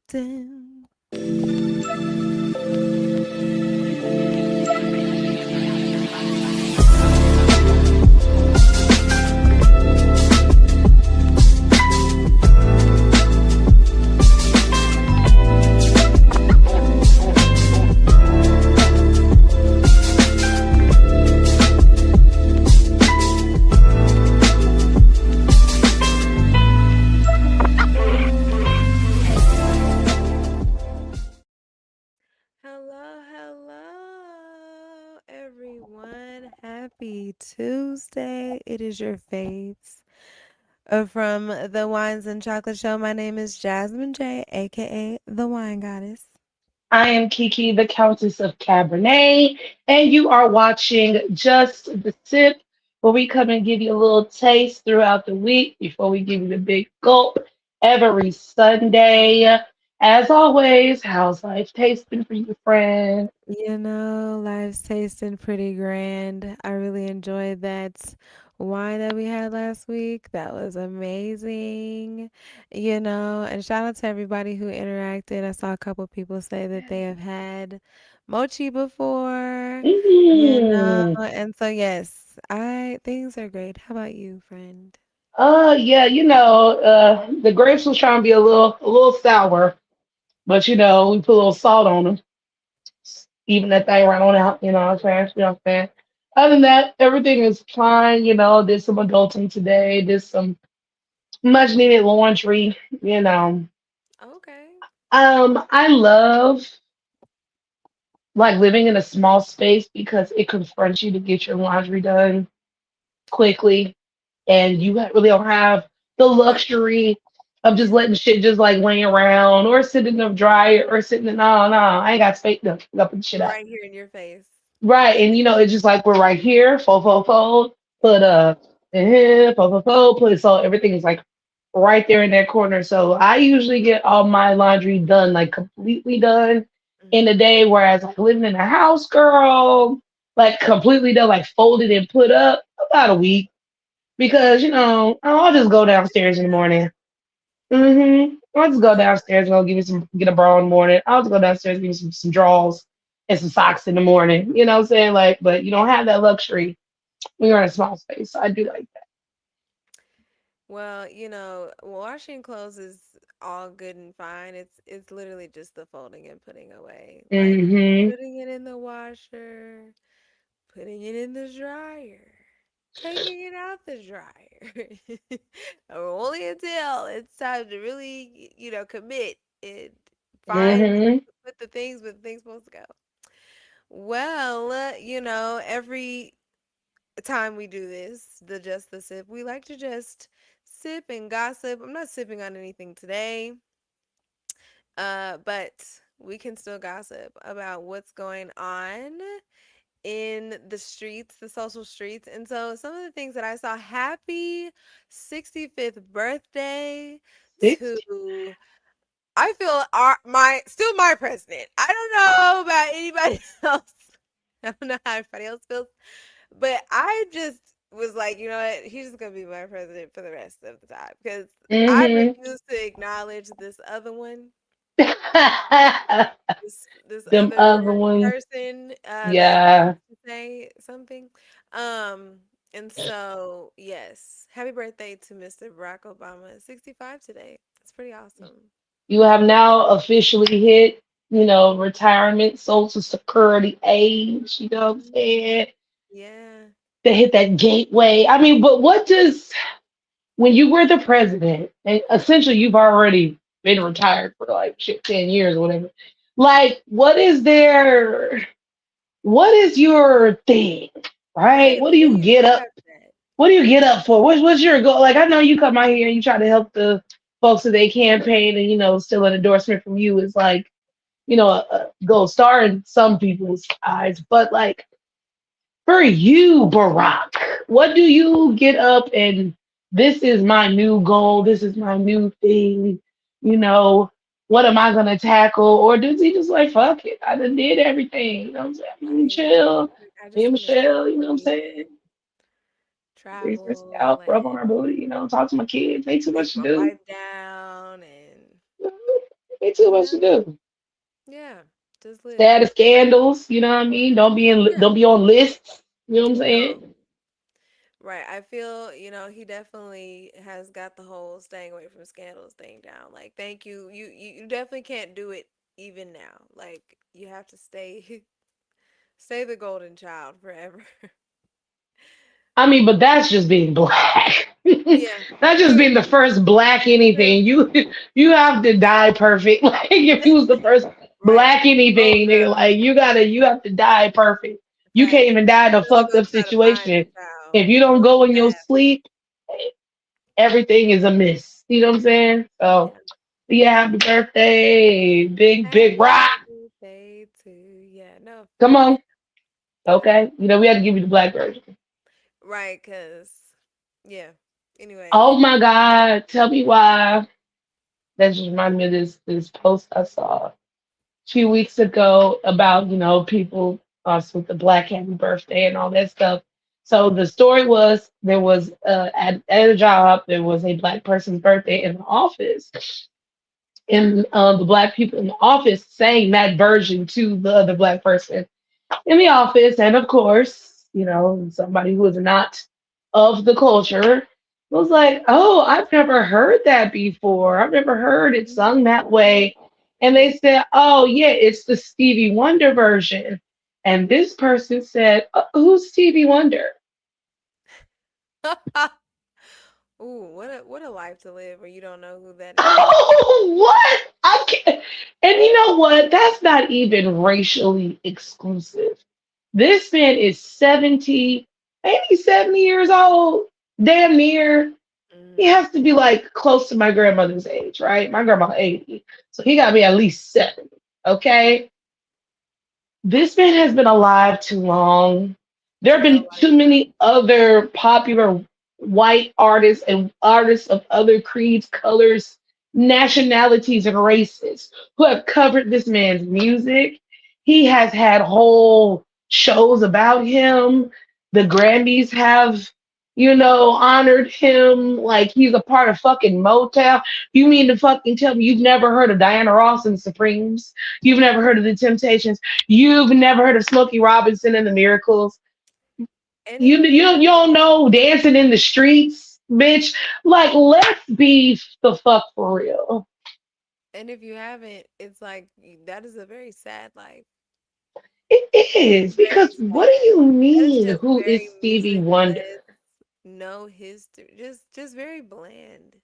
Dun. Hello, hello, everyone. Happy Tuesday. It is your faves from the Wines and Chocolate Show. My name is Jasmine J, aka the Wine Goddess. I am Kiki, the Countess of Cabernet, and you are watching Just the Sip, where we come and give you a little taste throughout the week before we give you the big gulp every Sunday. As always, how's life tasting for you, friend? Life's tasting pretty grand. I really enjoyed that wine that we had last week. That was amazing. And shout out to everybody who interacted. I saw a couple people say that they have had mochi before, Mm. and so yes, I things are great. How about you, friend? Yeah, the grapes was trying to be a little sour, but we put a little salt on them. Even that thing right on out, what I'm saying? You know what I'm saying? Other than that, everything is fine, did some adulting today, did some much needed laundry, you know. Okay. I love like living in a small space because it confronts you to get your laundry done quickly and Yeah. really don't have the luxury of just letting shit just like laying around or sitting in the dryer or sitting in no, I ain't got space to put the shit up. Right here in your face. Right, and it's just like we're right here, fold, put put it so everything is like right there in that corner. So I usually get all my laundry done, like completely done in a Mhm. day, whereas like living in a house, girl, like completely done, like folded and put up about a week. Because, I'll just go downstairs in the morning. I'll just go Oh, downstairs and I'll get a bra in the morning. I'll just go downstairs and give me some drawers and some socks in the morning. You know what I'm saying? Like, but you don't have that luxury when you're in a small space. So I do like well, washing clothes is all good and fine. It's literally just the folding and putting away. that. Like Mm-hmm. putting it in the washer, putting it in the dryer, taking it out the dryer. Only until it's time to really, commit and find Mm-hmm. put the things where the things supposed to go. Well, every time we do this, the just the sip, we like to just sip and gossip. I'm not sipping on anything today, but we can still gossip about what's going on in the streets, the social streets. And so some of the things that I saw, happy 65th birthday Six. to I feel my still my president. I don't know about anybody else. I don't know how everybody else feels. But I just was like, you know what? He's just gonna be my president for the rest of the time because I Mm-hmm. refuse to acknowledge this other one, this Them other other ones. person that Yeah. wants to say something. Um, and so yes, happy birthday to Mr. Barack Obama, 65 today. That's pretty awesome. You have now officially hit, retirement, social security age. You know what I'm Mhm. saying? Yeah. They hit that gateway. I mean, but what does when you were the president, and essentially you've already been retired for like shit, 10 years or whatever. Like, what is your thing? Right? Right. What do What do you you get do up? after that? What do you get up for? What's your goal? Like I know you come out here and you try to help the folks that they campaign and still an endorsement from you is like, a gold star in some people's eyes. But like for you, Barack, what do you get up and this is my new goal, this is my new thing, you know, what am I gonna tackle? Or does he just like fuck it? I done did everything, you know what I'm saying? Right. Chill. I Me just and want to Michelle, you know what I'm sleep saying? and Research travel out, rub on and our booty, talk to my kids. Ain't too take much to my do. wife down and Ain't too much Yeah. to do. Yeah. Just Stay live. out of scandals. You know what I mean? Yeah. Don't be on lists. You know what I'm No. saying? Right. I feel, he definitely has got the whole staying away from scandals thing down. Like, thank you. You definitely can't do it even now. Like, you have to stay stay the golden child forever. I mean, but that's just being black. Yeah. That's just True. being the first black True. anything. You have to die perfect. Like if you was the first Right. black Oh anything, nigga, no. like you have to die perfect. You can't Facts. even die in a Really fucked gonna up try to find situation. the child. If you don't Really go in your fast. sleep, everything is amiss. You know what I'm saying? So Yeah. yeah, happy birthday, big Happy rock. birthday to yeah, no Come facts. on. Okay. You know, we had to give you the black version. Right, cause yeah. Anyways. Oh my God. Tell me why. That just reminded me of this post I saw a few weeks ago about, people with the black happy birthday and all that stuff. So the story was there was at a job, there was a black person's birthday in the office. And the black people in the office sang that version to the other black person in the office. And of course, somebody who is not of the culture was like, oh, I've never heard that before. I've never heard it sung that way. And they Wait. said, oh, yeah, it's the Stevie Wonder version. And this person said, who's Stevie Wonder? Ooh, what a life to live where you don't know who that is. Oh, what? I can't. And you know what? That's not even racially exclusive. This man is 70, maybe 70 years old, damn near. He Mm, has to be like close to my grandmother's age, right? My grandma 80. So he got to be at least 70. Okay. This man has been alive too long. There have to know been like too many other popular white artists and artists of other creeds, colors, nationalities, and races who have covered this man's music. He has had whole shows about him. The Grammys have, honored him like he's a part of fucking Motown. You mean to fucking tell me you've never heard of Diana Ross and the Supremes? You've never heard of the Temptations? You've never heard of Smokey Robinson and the Miracles. and You if you you don't you don't know Dancing in the Streets, bitch. Like let's be the fuck for real. and if you haven't, it's like that is a very sad life. It is Very because what do sad. you That is mean? just Who is very Stevie Wonder? musicless, no history. Just very bland.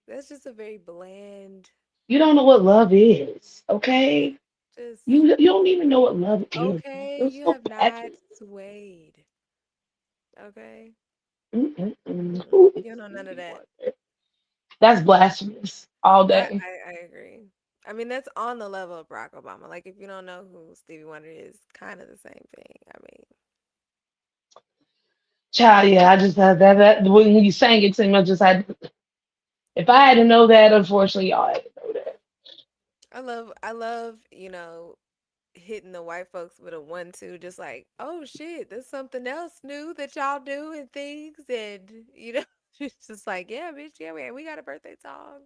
That's just a very bland, You don't know what love is, just okay? just You don't even know what love is. okay, You're you so have not passive. swayed. Okay? Mm-mm-mm. Mm-mm. Who is You don't know none of Stevie that. Wonder? That's blasphemous all I, day. I I agree. I mean, that's on the level of Barack Obama. Like, if you don't know who Stevie Wonder is, kind of the same thing. I mean, Child, yeah, I just had that when you sang it to me, I just had if I had yeah. to know that, unfortunately, y'all had to know that. I love, hitting the white folks with a 1-2, just like, oh shit, there's something else new that y'all do and things, and it's just like, yeah, bitch, yeah, we got a birthday song,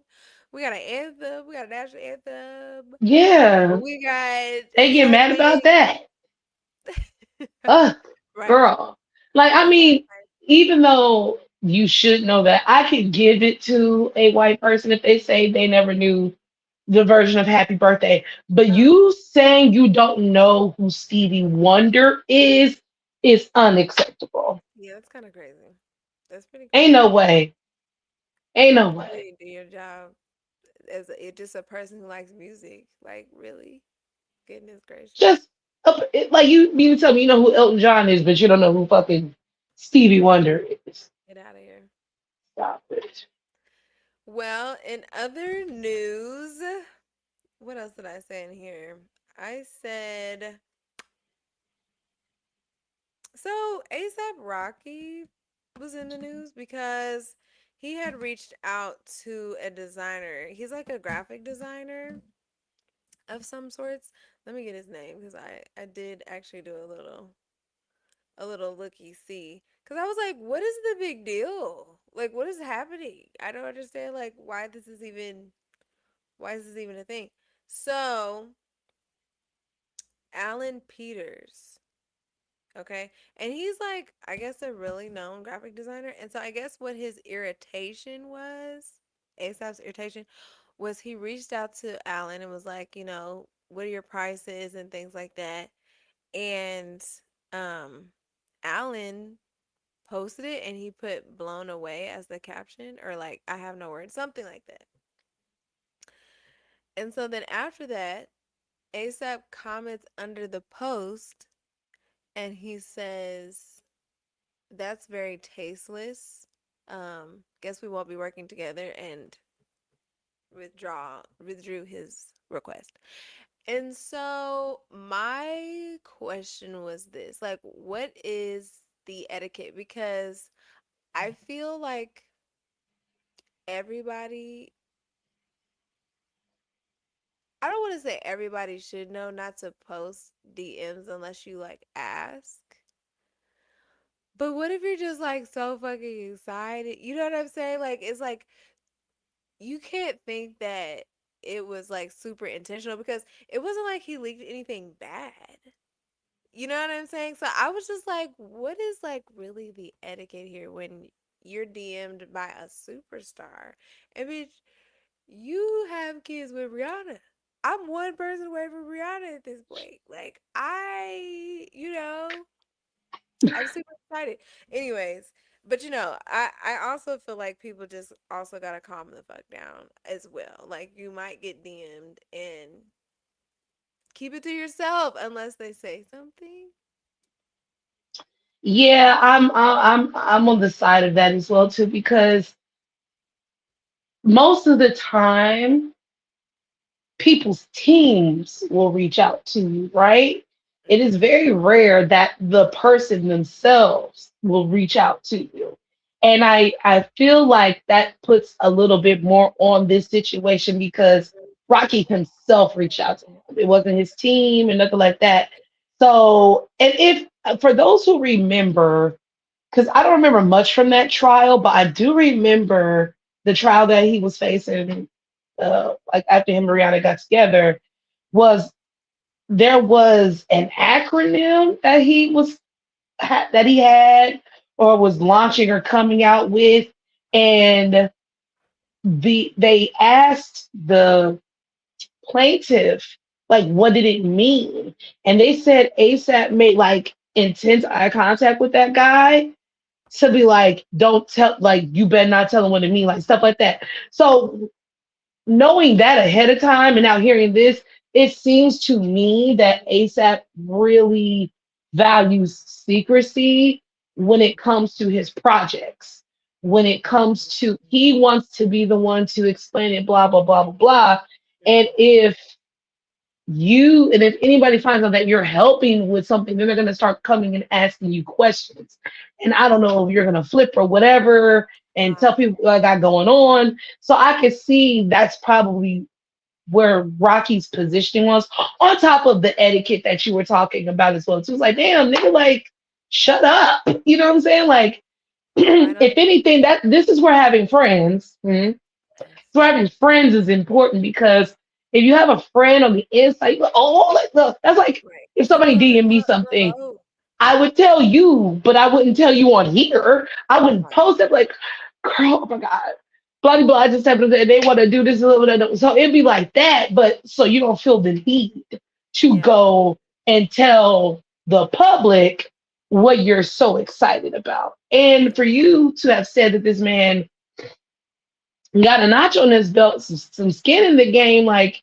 we got an anthem, we got a national anthem, Yeah, we got, they get mad about like, that. Ugh, right, girl. Like, I right, mean, right, even though you should know that, I could give it to a white person if they say they never knew the version of Happy Birthday. But right. you saying you don't know who Stevie Wonder is unacceptable. Yeah, that's kind of crazy. That's pretty Ain't crazy. no way. Ain't no You way. didn't do your job as just a person who likes music. Like, really? Goodness gracious. Just like you tell me you know who Elton John is, but you don't know who fucking Stevie Wonder is. Get out of here. Stop it. Well, in other news, what else did I say in here? I said, so ASAP Rocky was in the news because he had reached out to a designer. He's like a graphic designer of some sorts. Let me get his name because I did actually do a little looky see because I was like, what is the big deal? Like, what is happening? I don't understand like why this is even Why is this even a thing? So, Alan Peters, okay? And he's like, I guess, a really known graphic designer. And so I guess what his irritation was, ASAP's irritation, was he reached out to Alan and was like, what are your prices and things like that. And um Alan posted it and he put blown away as the caption, or like I have no words, something like that. And so then after that, ASAP comments under the post and he says, "That's very tasteless. Guess we won't be working together," and withdrew his request. And so my question was this, like, what is the etiquette? Because I feel like everybody, I don't want to say everybody should know not to post DMs unless you like ask. But what if you're just like so fucking excited? You know what I'm saying? Like, it's like you can't think that it was like super intentional because it wasn't like he leaked anything bad. You know what I'm saying? So I was just like, what is like really the etiquette here when you're DM'd by a superstar? And bitch, you have kids with Rihanna. I'm one person away from Rihanna at this point. Like I'm super excited. Anyways, but I also feel like people just also gotta calm the fuck down as well. Like you might get DM'd and keep it to yourself unless they say something. Yeah, I'm on the side of that as well too, because most of the time people's teams will reach out to you, right? It is Mm-hmm. very rare that the person themselves will reach out to you. And I feel like that puts a little bit more on this situation because Rocky himself reached out to him. It wasn't his team and nothing like that. So, and if for those who remember, because I don't remember much from that trial, but I do remember the trial that he was facing, like after him and Rihanna got together, was there was an acronym that that he had or was launching or coming out with, and they asked the plaintiff like what did it mean, and they said ASAP made like intense eye contact with that guy to be like, don't tell, like, you better not tell him what it means, like stuff like that. So knowing that ahead of time and now hearing this, it seems to me that ASAP really values secrecy when it comes to his projects. When it comes to, he wants to be the one to explain it, blah, blah, blah, blah, blah. And if anybody finds out that you're helping with something, then they're going to start coming and asking you questions. And I don't know if you're going to flip or whatever and tell Right. people what I got going on. So I could see that's probably where Rocky's positioning was, on top of the etiquette that you were talking about as well. So it was like, damn, nigga, like, shut up. You know what I'm saying? Like, Right on. if anything, that this is where having friends. Yes. So having friends is important because if you have a friend on the inside, you go, oh, look, that's like Right. if Keep it somebody DM me on the something, low. I would tell you, but I wouldn't tell you on here. I wouldn't Right. post it like, girl, oh my God, blah, blah, blah. I just happened to, they want to do this, blah, blah, blah. So it'd be like that, but so you don't feel the need to Yeah. go and tell the public what you're so excited about. And for you to have said that this man got a notch on his belt, some skin in the game. Like,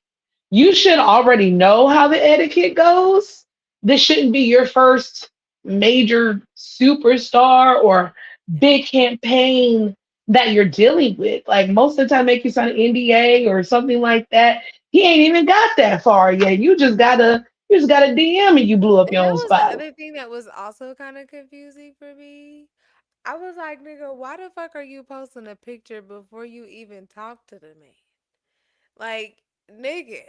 you should already know how the etiquette goes. This shouldn't be your first major superstar or Yeah. big campaign that you're dealing with. Like, most of the time, make you sign an NDA or something like that. He ain't even got that far yet. You just got a DM and you blew up And your that own was the spot. other thing that was also kind of confusing for me. I was like, nigga, why the fuck are you posting a picture before you even talk to the man? Like, nigga,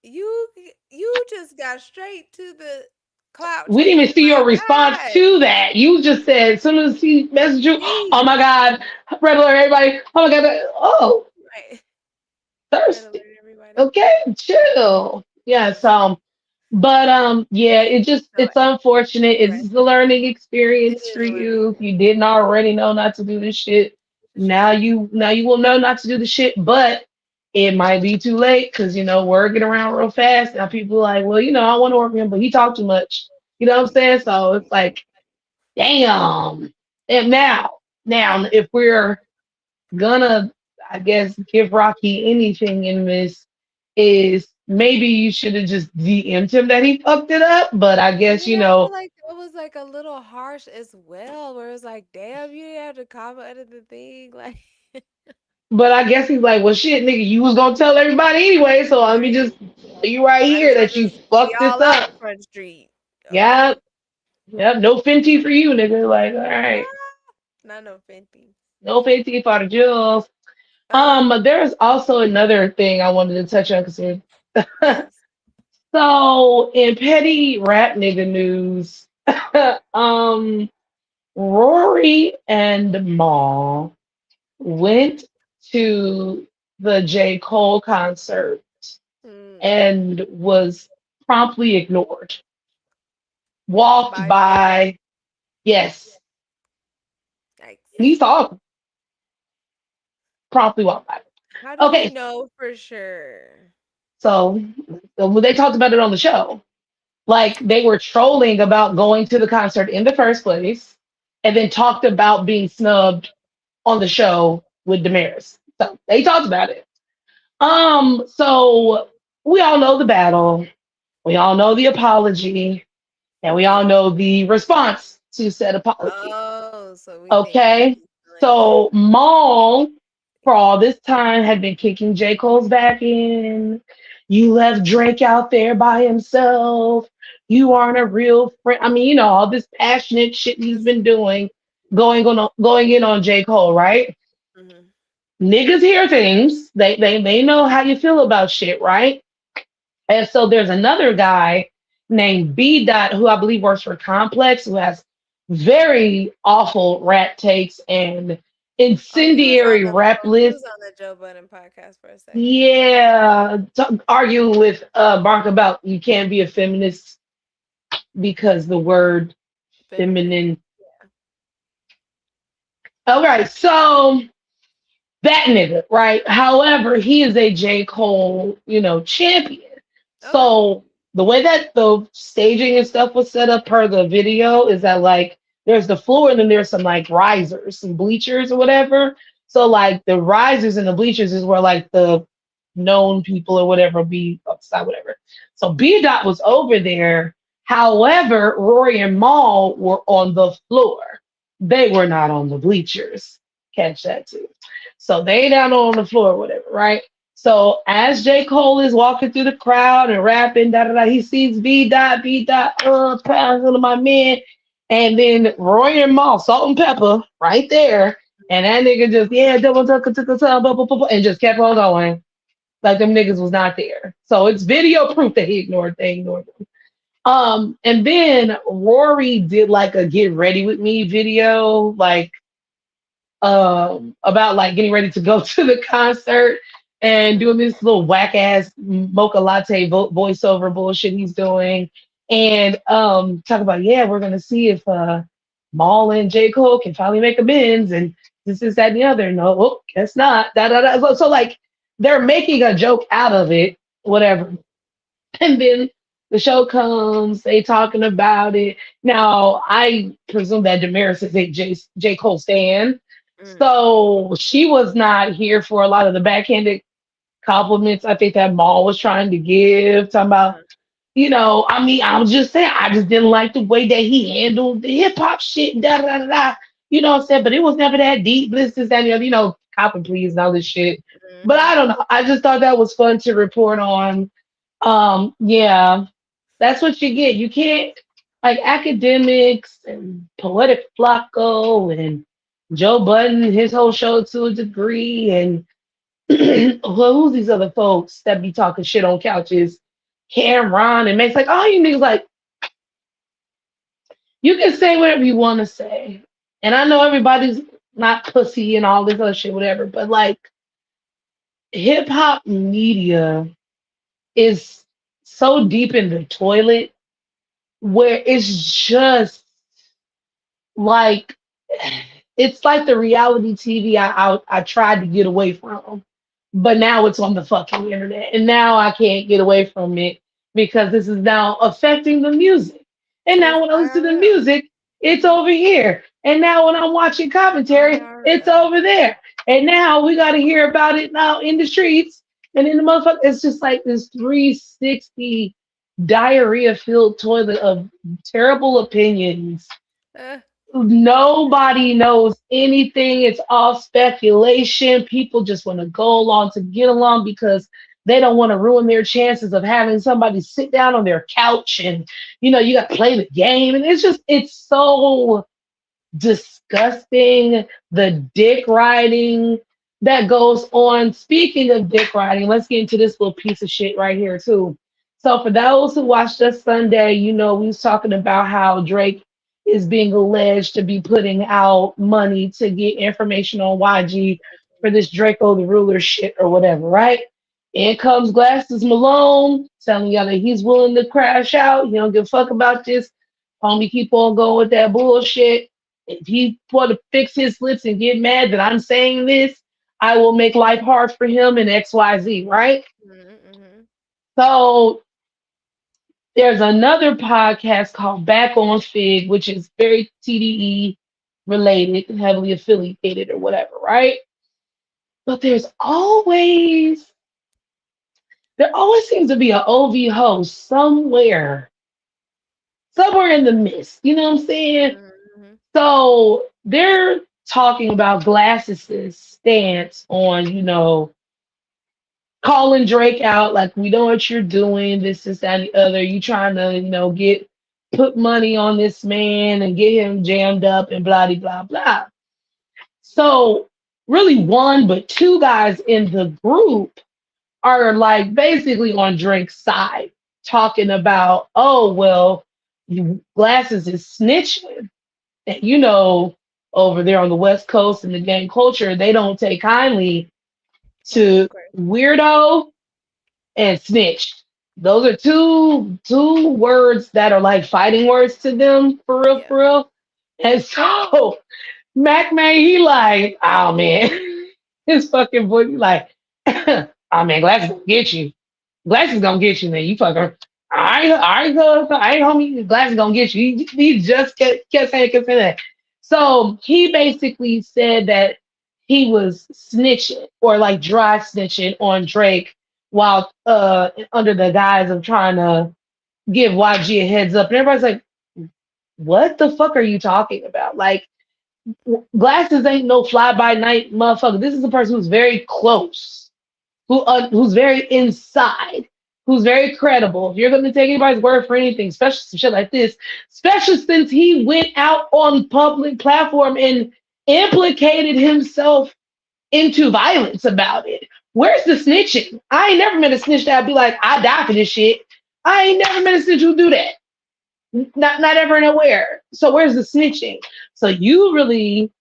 you you just got straight to the clout We didn't chasing. even see your Like, response God, to that. You just said, as soon as he messaged you, oh me. my God, red alert, everybody. Oh my God, oh, Right. Red thirsty. alert, everybody. Okay, chill. Yeah, so but yeah, So it's unfortunate. It's a aggressive. learning It experience is for a learning you. If you didn't experience. already know not to do this shit, This is true. now you will know not to do the shit, but it might be too late because word get around real fast. Now people are like, well, I want to work with him, but he talked too much. You know what I'm saying? So it's like, damn. And now if we're gonna, I guess, give Rocky anything in this, is maybe you should have just DM'd him that he fucked it up. But I guess, Yeah, I feel like that was like a little harsh as well, where it's like, damn, you didn't have to comment under the thing. Like, but I guess he's like, well, shit, nigga, you was gonna tell everybody anyway, so let me right. just tell you right Might here as well that you just be fucked this all out up. in Front Street. Yeah, Okay. yeah, no Fenty for you, nigga. Like, all right, Ah, not no Fenty. no Fenty for the jewels. Um, But there's also another thing I wanted to touch on because yes. so in petty rap nigga news, um, Rory and Maul went to the J. Cole concert Mm, and was promptly ignored. Walked by J. Cole. by, yes, Yikes. and he saw him, promptly walked by. How do we Okay, know for sure? so, when they talked about it on the show, like they were trolling about going to the concert in the first place, and then talked about being snubbed on the show with Damaris. So they talked about it. So we all know the battle. We all know the apology, and we all Okay. know the response to said apology. Oh, so we think Okay. he's feeling So Maul, for yeah. all this time, had been kicking J. Cole's back in. You left Drake out there by himself. You aren't a real friend. I mean, all this passionate shit he's been doing, going in on J. Cole, right? Mm-hmm. Niggas hear things. They know how you feel about shit, right? And so there's another guy named B Dot who I believe works for Complex who has very awful rat takes and Oh, he was on incendiary the rap he lists. was on the Joe Budden podcast for a second. Yeah, argue with Mark about you can't be a feminist because the word Feminine. feminine. Yeah. All right, so that nigga, right? However, he is a J. Cole, champion. Okay. So the way that the staging and stuff was set up per the video is that like there's the floor and then there's some like risers, some bleachers or whatever. So like the risers and the bleachers is where like the known people or whatever be outside, whatever. So B Dot was over there. However, Rory and Maul were on the floor. They were not on the bleachers. Catch that too. So they down on the floor, whatever, right? So as J. Cole is walking through the crowd and rapping, da da da, he sees B Dot, pounds of my man, and then Roy and Moss, Salt and Pepper, right there, and that nigga just double took a blah, blah, blah, blah, and just kept on going like them niggas was not there. So it's video proof that they ignored them. And then Rory did like a get ready with me video, like about like getting ready to go to the concert and Mm-hmm. doing this little whack ass mocha latte voiceover bullshit he's doing, and talk about we're gonna see if Maul and J Cole can finally make amends and this is that and the other. No, guess not. Da da da. So like they're making a joke out of it, whatever. And then the show comes, they talking about it. Now, I presume that Damaris is a J. Cole stan. Mm-hmm. So she was not here for a lot of the backhanded compliments I think that Maul was trying to give. Talking about, Uh-huh. I mean, I was just saying, I just didn't like the way that he handled the hip hop shit, da da da da. You know what I'm saying? But it was never that deep. This, that, and the other, cop and please and all this shit. But Mm-hmm. I don't know. I just thought that was fun to report on. Yeah, that's what you get. You can't like academics and poetic Flacco and Joe Budden, his whole show to a degree, and well, who's these other folks that be talking shit on couches? Cameron and makes like all you niggas like you can say whatever you want to say, and I know everybody's not pussy and all this other shit, whatever, but like hip hop media. is so deep in the toilet where it's just like it's like the reality TV I tried to get away from, but now it's on the fucking internet, and now I can't get away from it because this is now affecting the music. And now It's when I listen to the IRL. music, it's over here. And now when I'm watching commentary, it's IRL. over there. And now we got to hear about it now in the streets and in the motherfucker. It's just like this 360 diarrhea filled toilet of terrible opinions. Uh, Nobody knows anything. It's all speculation. People just want to go along to get along because they don't want to ruin their chances of having somebody sit down on their couch and you got to play the game. And it's so disgusting. The dick riding that goes on. Speaking of dick riding, let's get into this little piece of shit right here too. So for those who watched us Sunday, we was talking about how Drake is being alleged to be putting out money to get information on YG for this Draco the Ruler shit or whatever, right? In comes Glasses Malone telling y'all that he's willing to crash out. He don't give a fuck about this. Homie, keep on going with that bullshit. If he want to fix his lips and get mad that I'm saying this, I will make life hard for him and XYZ, right? mm-hmm. So there's another podcast called Back on Fig, which is very TDE related, heavily affiliated or whatever, right? But there always seems to be an OV host somewhere in the mist. You know what I'm saying? Mm-hmm. So they're talking about Glasses' stance on, calling Drake out, like, we know what you're doing, this, that, and the other. You trying to, put money on this man and get him jammed up and blah, blah, blah. So really one, but two guys in the group are like basically on Drake's side, talking about, oh, well, Glasses is snitching. And over there on the West Coast in the gang culture, they don't take kindly Right, of to course. weirdo and snitch. Those are two words that are like fighting words to them for real, Yeah. for real. And so Mac Man, he like, oh man, his fucking boy, he like, oh man, Glasses gonna get you. Glasses gonna get you, man. You fucker. I ain't homie. Glasses gonna get you. He just kept saying that. So he basically said that he was snitching or like dry snitching on Drake while under the guise of trying to give YG a heads up. And everybody's like, what the fuck are you talking about? Like, Glasses ain't no fly by night motherfucker. This is a person who's very close, who's very inside, who's very credible. If you're going to take anybody's word for anything, especially some shit like this, especially since he went out on public platform and implicated himself into violence about it. Where's the snitching? I ain't never met a snitch that'd be like, I die for this shit. I ain't never met a snitch who do that. Not ever nowhere. So where's the snitching? So you really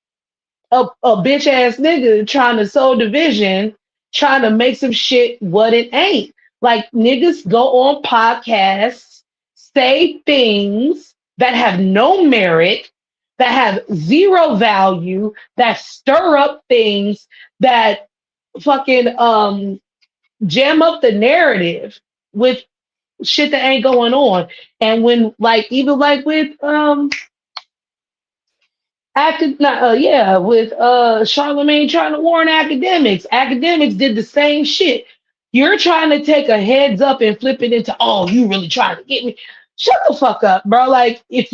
a bitch ass nigga trying to sow division, trying to make some shit what it ain't. Like niggas go on podcasts, say things that have no merit, that have zero value, that stir up things that fucking jam up the narrative with shit that ain't going on. And when like even like with with Charlemagne trying to warn academics. Academics did the same shit. You're trying to take a heads up and flip it into, oh, you really trying to get me. Shut the fuck up, bro. Like if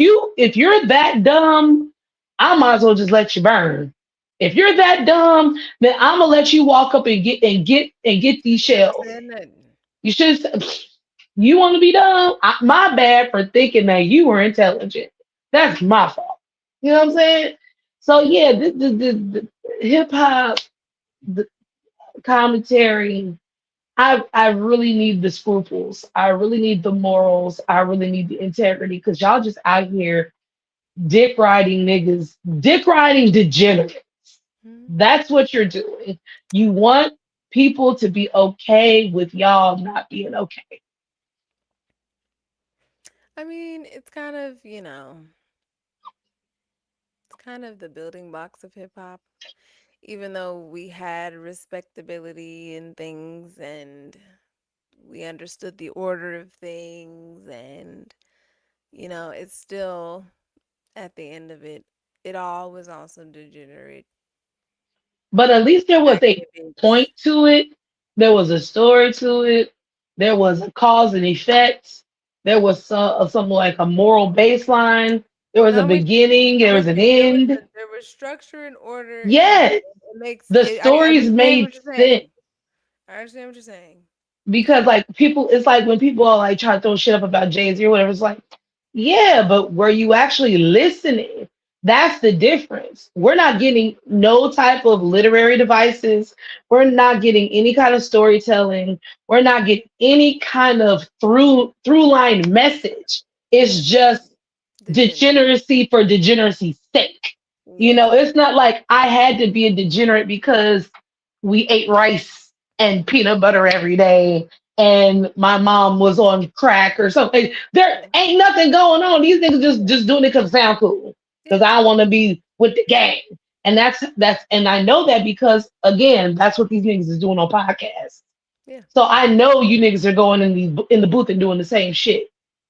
you're that dumb, I might as well just let you burn. If you're that dumb, then I'm gonna let you walk up and get these You ain't shells. saying nothing. You should. You want to be dumb? My bad for thinking that you were intelligent. That's my fault. You know what I'm saying? So Yeah. yeah, the hip hop, the commentary. I really need the scruples. I really need the morals. I really need the integrity because y'all just out here dick riding niggas, dick riding degenerates. Mm-hmm. That's what you're doing. You want. people to be okay with y'all not being okay. I mean, it's kind of, it's kind of the building blocks of hip hop. Even though we had respectability and things and we understood the order of things and it's still at the end of it, it all was also degenerate But at least there was a activities. point to it. There was a story to it. There was a cause and effect. There was something like a moral baseline. There was a No, beginning. There I'm was with an you. end. There was structure and order, and Yes, it makes the it. I stories understand made what you're sense. saying. I understand what you're saying. Because like people, it's like when people are like trying to throw shit up about Jay-Z or whatever, it's like, yeah, but were you actually listening? That's the difference. We're not getting no type of literary devices. We're not getting any kind of storytelling. We're not getting any kind of through line message. It's Yeah, just degenerate. degeneracy for degeneracy's sake. You Yeah, know, it's not like I had to be a degenerate because we ate rice and peanut butter every day and my mom was on crack or something. There yeah, ain't nothing going on. These niggas just doing it because it sound cool. Because yeah, I want to be with the gang. And that's and I know that because again, that's what these niggas is doing on podcasts. yeah. So I know you niggas are going in the booth and doing the same shit.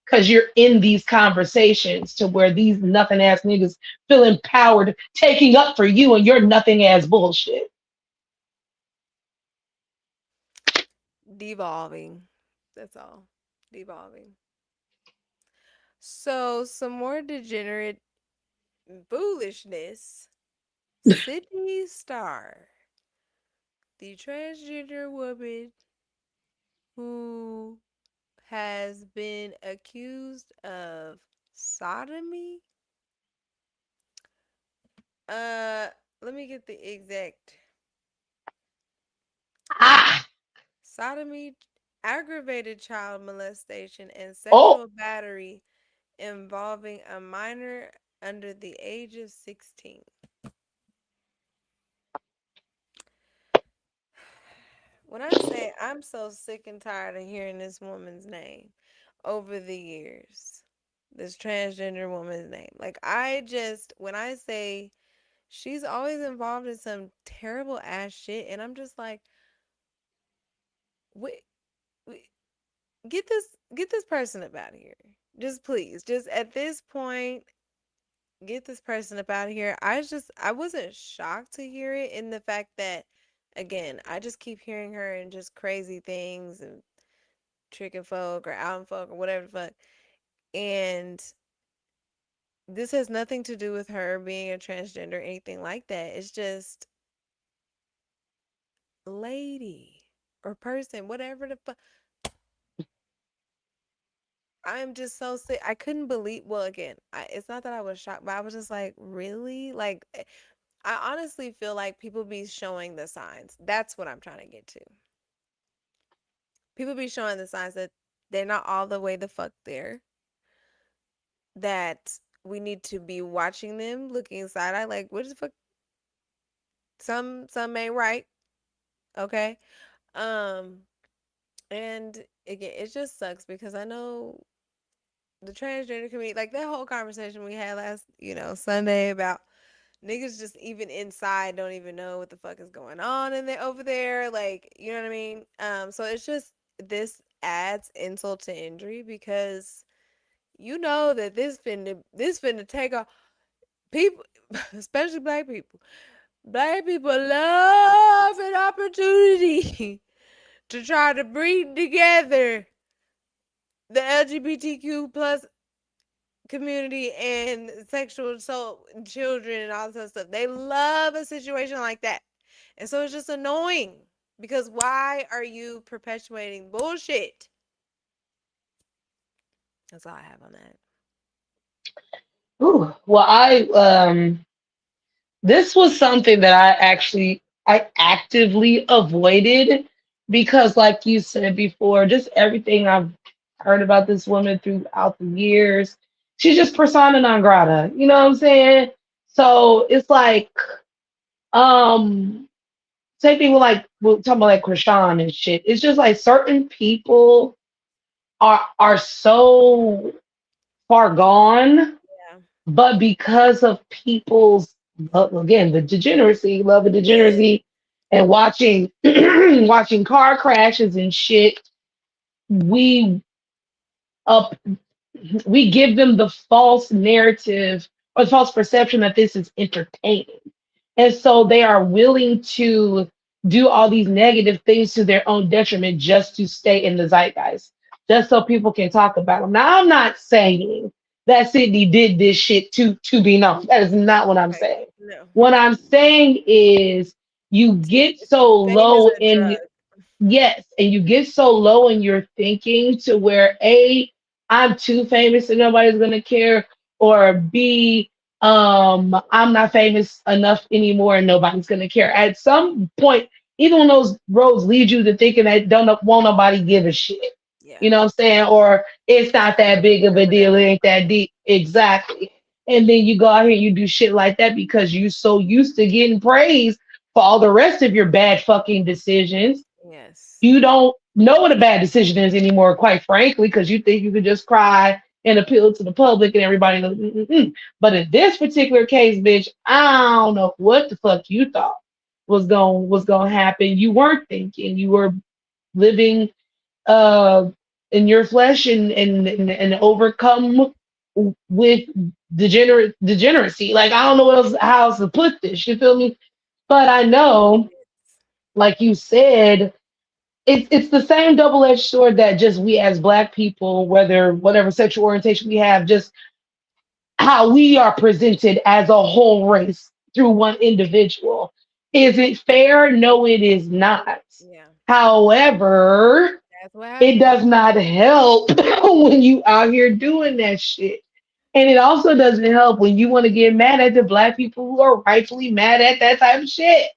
Cause you're in these conversations to where these nothing ass niggas feel empowered taking up for you and your nothing ass bullshit. Devolving. That's all. Devolving. So some more degenerate foolishness. Sidney Starr, the transgender woman who has been accused of sodomy. Uh, Let me get the exact Ah, sodomy, aggravated child molestation, and oh, sexual battery involving a minor under the age of 16. When I say I'm so sick and tired of hearing this woman's name over the years, this transgender woman's name, like when I say she's always involved in some terrible ass shit, and I'm just like, wait, wait, get this person up out of here. Just please, just at this point, get this person up out of here. I wasn't shocked to hear it in the fact that, again, I just keep hearing her and just crazy things and tricking folk or outing folk or whatever the fuck. And this has nothing to do with her being a transgender or anything like that. It's just lady or person, whatever the fuck. I'm just so sick. I couldn't believe. Well, again, it's not that I was shocked, but I was just like, really? Like, I honestly feel like people be showing the signs. That's what I'm trying to get to. People be showing the signs that they're not all the way the fuck there. That we need to be watching them, looking side eye, like, what the fuck? Some ain't right. Okay. Um, and again, it just sucks because I know the transgender community, like that whole conversation we had last, Sunday about niggas just even inside don't even know what the fuck is going on in there over there. Like, you know what I mean? So it's just this adds insult to injury because you know that this finna take a people, especially black people. Black people love an opportunity to try to bring together the LGBTQ plus community and sexual assault and children and all this other stuff. They love a situation like that. And so it's just annoying because why are you perpetuating bullshit? That's all I have on that. ooh. Well, this was something that I actively avoided because, like you said before, just everything I've heard about this woman throughout the years, she's just persona non grata. You know what I'm saying? So it's like, um, same thing with like we're talking about like Krishan and shit. It's just like certain people are so far gone, Yeah. but because of people's again the degeneracy, love of Yes. degeneracy, and watching watching car crashes and shit, we up we give them the false narrative or the false perception that this is entertaining. And so they are willing to do all these negative things to their own detriment just to stay in the zeitgeist, just so people can talk about them. Now, I'm not saying that Sidney did this shit to be known. That is not what I'm Right. saying. No. What I'm saying is you get so Fame is low a in drug. yes, and you get so low in your thinking to where A, I'm too famous and nobody's gonna care, or B, I'm not famous enough anymore and nobody's gonna care. At some point, even when those roads lead you to thinking that don't won't nobody give a shit. Yeah. You know what I'm saying? Or it's not I that don't big of care a what that deal, it look ain't that like. deep. Exactly. And then you go out here and you do shit like that because you so used to getting praise for all the rest of your bad fucking decisions Yes. you don't know what a bad decision is anymore, quite frankly, because you think you could just cry and appeal to the public and everybody goes, mm-mm-mm. But in this particular case, bitch, I don't know what the fuck you thought was going to happen. You weren't thinking. You were living uh in your flesh and overcome with degeneracy. Like I don't know what else how else to put this. You feel me? But I know, like you said, it's the same double-edged sword that just we as black people, whether whatever sexual orientation we have, just how we are presented as a whole race through one individual. Is it fair? No, it is not. Yeah. However, That's what it happened. does not help when you out here doing that shit. And it also doesn't help when you want to get mad at the black people who are rightfully mad at that type of shit.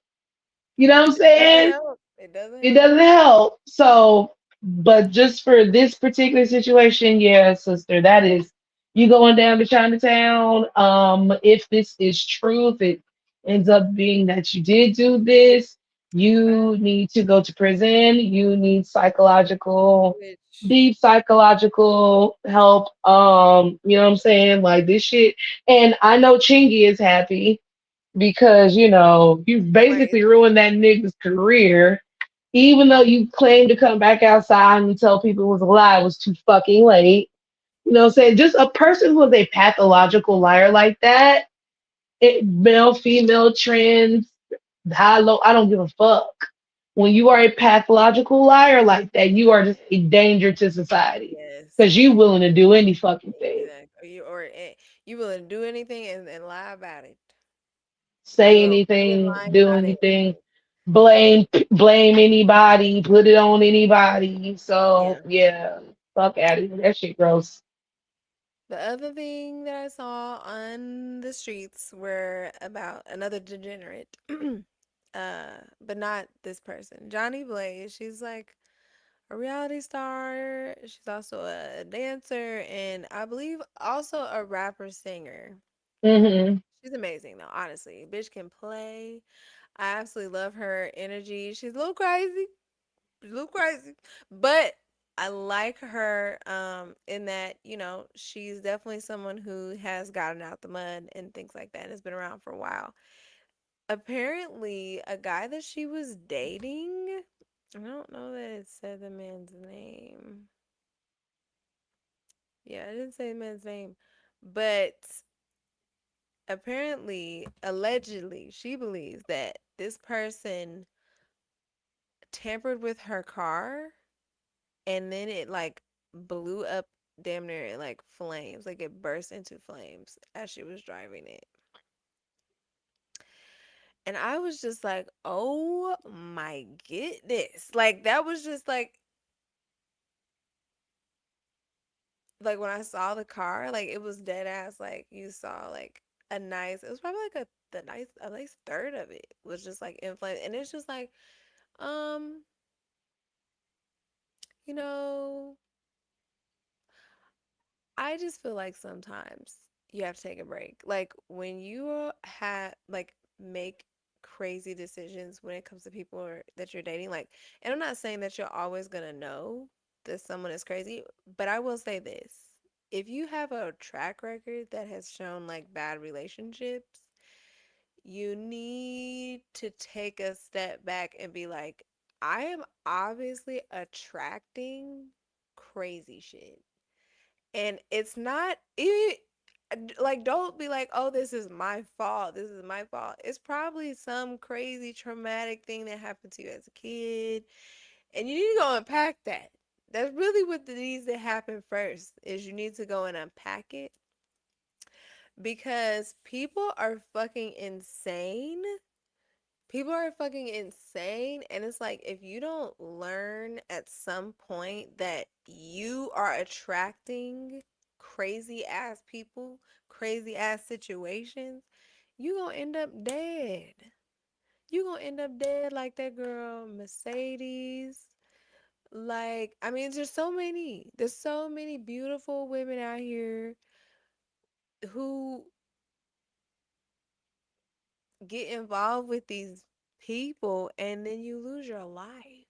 You know what I'm It doesn't saying? help. It doesn't It help. doesn't help. So, but just for this particular situation, yeah, sister, that is you going down to Chinatown. If this is true, if it ends up being that you did do this, Okay. you need to go to prison. You need psychological, Which, deep psychological help. You know what I'm saying? Like this shit. And I know Chingy is happy because you right. basically ruined that nigga's career even though you claim to come back outside and tell people it was a lie, it was too fucking late. You know what I'm saying? Just a person who is a pathological liar like that, male, female, trans, high, low, I don't give a fuck. When you are a pathological liar like that, you are just a danger to society Yes. because you willing to do any fucking thing, Exactly. You willing to do anything and lie about it. You say gonna run it anything, lying do about anything, anything. blame anybody, put it on anybody. So Yeah. yeah, fuck out of here. That shit gross. The other thing that I saw on the streets were about another degenerate. But not this person. Johnny Blaze. She's like a reality star. She's also a dancer and I believe also a rapper singer. Hmm. She's amazing though, honestly. Bitch can play. I absolutely love her energy. She's a little crazy. She's a little crazy. But I like her in that, she's definitely someone who has gotten out the mud and things like that and has been around for a while. Apparently, a guy that she was dating, I don't know that it said the man's name. Yeah, I didn't say the man's name. But apparently, allegedly, she believes that this person tampered with her car and then it like blew up damn near in like flames. Like it burst into flames as she was driving it. And I was just like, oh my goodness. Like that was just like when I saw the car, like it was dead ass like you saw like a nice it was probably like a nice third of it was just like in flames. And it's just like, um, you know, I just feel like sometimes you have to take a break. Like when you have like make crazy decisions when it comes to people that you're dating. Like, and I'm not saying that you're always gonna know that someone is crazy, but I will say this. If you have a track record that has shown like bad relationships, you need to take a step back and be like, I am obviously attracting crazy shit. And it's not it, like, don't be like, oh, this is my fault. This is my fault. It's probably some crazy traumatic thing that happened to you as a kid. And you need to go unpack that. That's really what needs to happen first is you need to go and unpack it because people are fucking insane. People are fucking insane. And it's like, if you don't learn at some point that you are attracting crazy ass people, crazy ass situations, you gonna end up dead. You gonna end up dead like that girl Mercedes. Like, I mean, there's so many beautiful women out here who get involved with these people and then you lose your life.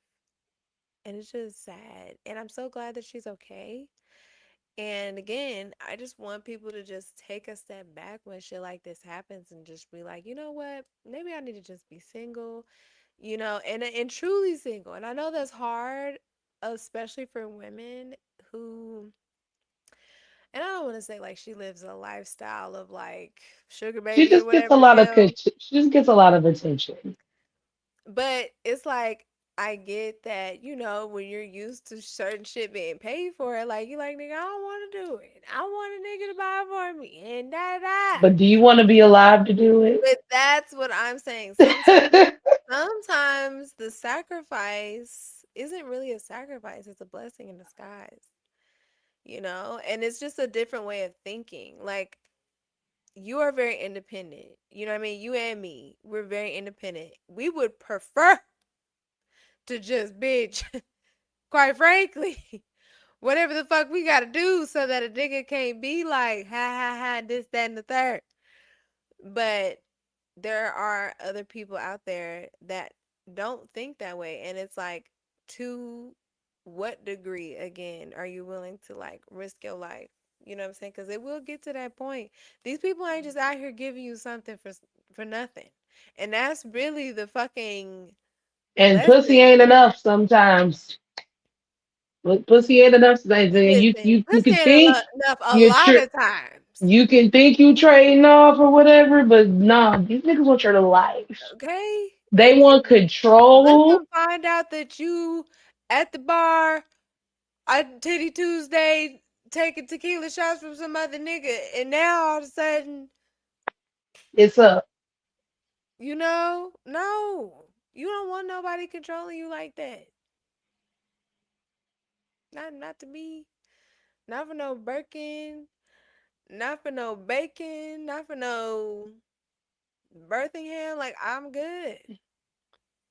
And it's just sad. And I'm so glad that she's okay. And again, I just want people to just take a step back when shit like this happens and just be like, you know what? Maybe I need to just be single, and truly single. And I know that's hard, especially for women who, and I don't want to say like she lives a lifestyle of like sugar She baby or just gets whatever a the lot of hell. she just gets a lot of attention. But it's like I get that, when you're used to certain shit being paid for it, like you like, nigga, I don't want to do it. I want a nigga to buy it for me and da da. But do you want to be alive to do it? But that's what I'm saying. Sometimes the sacrifice isn't really a sacrifice, it's a blessing in disguise. And it's just a different way of thinking. Like, you are very independent. You know what I mean? You and me, we're very independent. We would prefer to just bitch, quite frankly, whatever the fuck we gotta do so that a nigga can't be like, ha ha ha, this, that, and the third. But there are other people out there that don't think that way. And it's like, to what degree, again, are you willing to like risk your life? You know what I'm saying? Because it will get to that point. These people ain't just out here giving you something for nothing. And that's really the fucking And pussy lesson. ain't enough sometimes. But pussy ain't enough sometimes. And Listen, you pussy can ain't think enough a you're lot of times. you can think you trading off or whatever, but nah, these niggas want your life. Okay? They want And let control. them find out that you at the bar on Titty Tuesday taking tequila shots from some other nigga, and now all of a sudden, It's a no, you don't want nobody controlling you like that. Not to me. Not for no Birkin. Not for no bacon. Not for no Birmingham. Like, I'm good,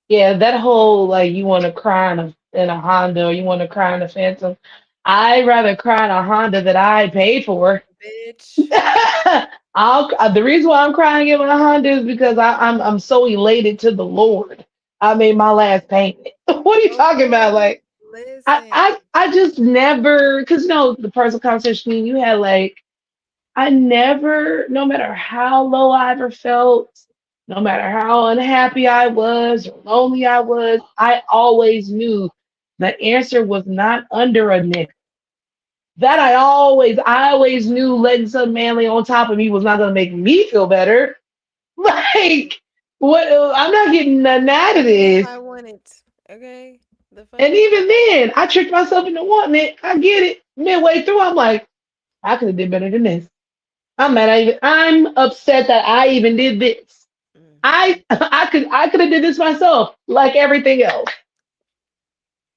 yeah, that whole like you want to cry in a Honda or you want to cry in a Phantom. I'd rather cry in a Honda that I paid for. bitch. The reason why I'm crying in my Honda is because I'm so elated to the Lord. I made my last payment. What are you talking about? Okay, Like listen. I just never because the personal conversation you had like I never, no matter how low I ever felt, no matter how unhappy I was or lonely I was, I always knew the answer was not under a nigga. That I always knew letting some manly on top of me was not gonna make me feel better. Like, what? I'm not getting nothing out of Even if this. I wanted. Okay? The And fuck? even then, I tricked myself into wanting it. I get it. Midway through, I'm like, I could have did better than this. I'm mad. I'm upset that I even did this. Hmm. I could have did this myself, like everything else.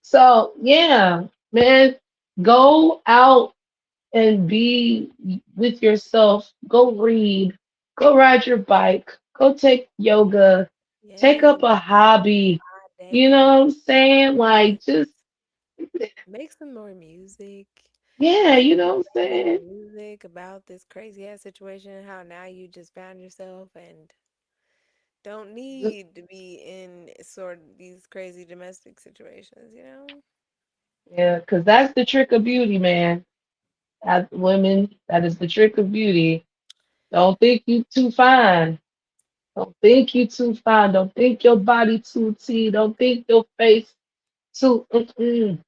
So yeah, man, go out and be with yourself. Go read. Go ride your bike. Go take yoga. Take Yes. up a hobby. You know Day. what I'm saying? Yes. Like just Make some more music. yeah, Make you some know more what I'm pretty saying? music about this crazy ass situation. How now you just found yourself and don't need to be in sort of these crazy domestic situations, you know? Yeah, because that's the trick of beauty, man. As women, that is the trick of beauty. Don't think you too fine. Don't think you too fine. Don't think your body too T. Don't think your face too. And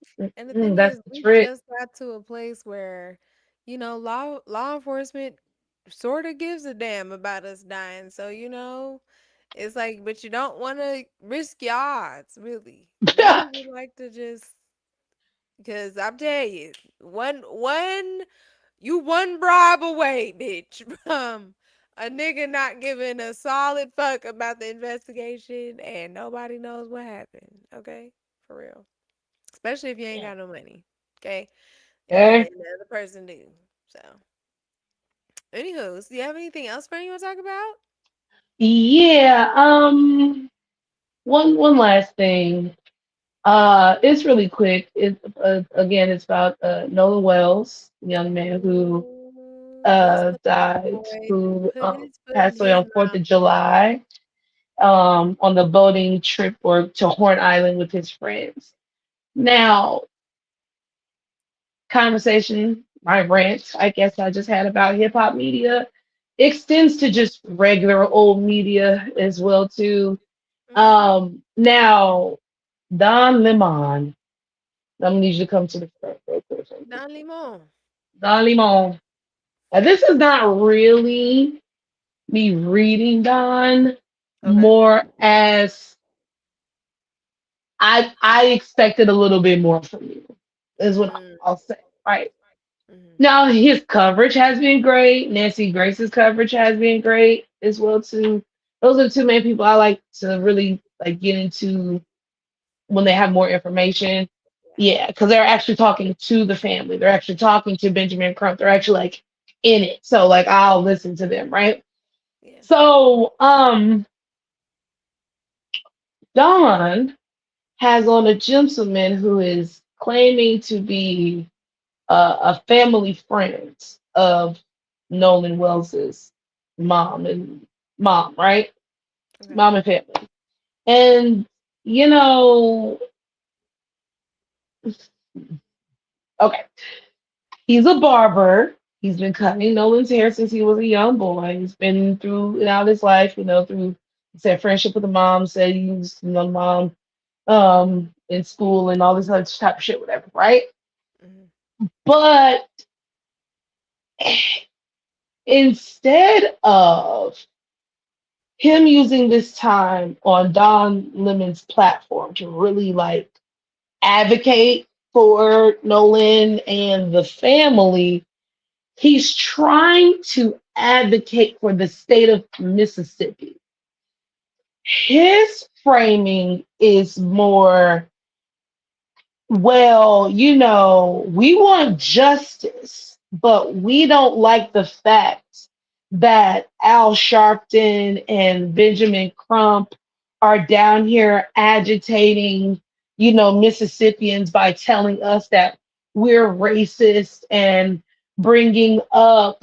the thing That's is, the we trick. just got to a place where, law enforcement sort of gives a damn about us dying. So, it's like, but you don't want to risk your odds, really. You really would like to just, because I'm telling you, you one bribe away, bitch, from a nigga not giving a solid fuck about the investigation and nobody knows what happened. Okay? For real. Especially if you ain't got no money. Okay? And Okay. then the other person do. So, anywho, do you have anything else for you want to talk about? Yeah. One last thing. It's really quick. It's about Nolan Wells, the young man who Ooh, bless the died, boy. who Put his foot in passed away his on Fourth mouth. of July, on the boating trip or to Horn Island with his friends. Now, conversation, my rant, I guess I just had about hip hop media extends to just regular old media as well too. Mm-hmm. Now, Don Lemon, I'm gonna need you to come to the front real quick. Don Limon. Don Lemon. Now, this is not really me reading Don, Okay. more as I expected a little bit more from you, is what Mm, I'll say. Right. mm-hmm. Now his coverage has been great. Nancy Grace's coverage has been great as well too. Those are the two main people I like to really like get into when they have more information. Yeah. Yeah, because they're actually talking to the family. They're actually talking to Benjamin Crump. They're actually like in it. So like I'll listen to them, right? Yeah. So Don has on a gentleman who is claiming to be a family friend of Nolan Wells's mom and mom, right? Okay. Mom and family. And you know, okay, he's a barber. He's been cutting Nolan's hair since he was a young boy. He's been through and out his life, through he said friendship with the mom, said he used to know the mom in school and all this other type of shit, whatever, right? Mm-hmm. But instead of him using this time on Don Lemon's platform to really like advocate for Nolan and the family, he's trying to advocate for the state of Mississippi. His framing is more, well, we want justice, but we don't like the fact that Al Sharpton and Benjamin Crump are down here agitating, Mississippians by telling us that we're racist and bringing up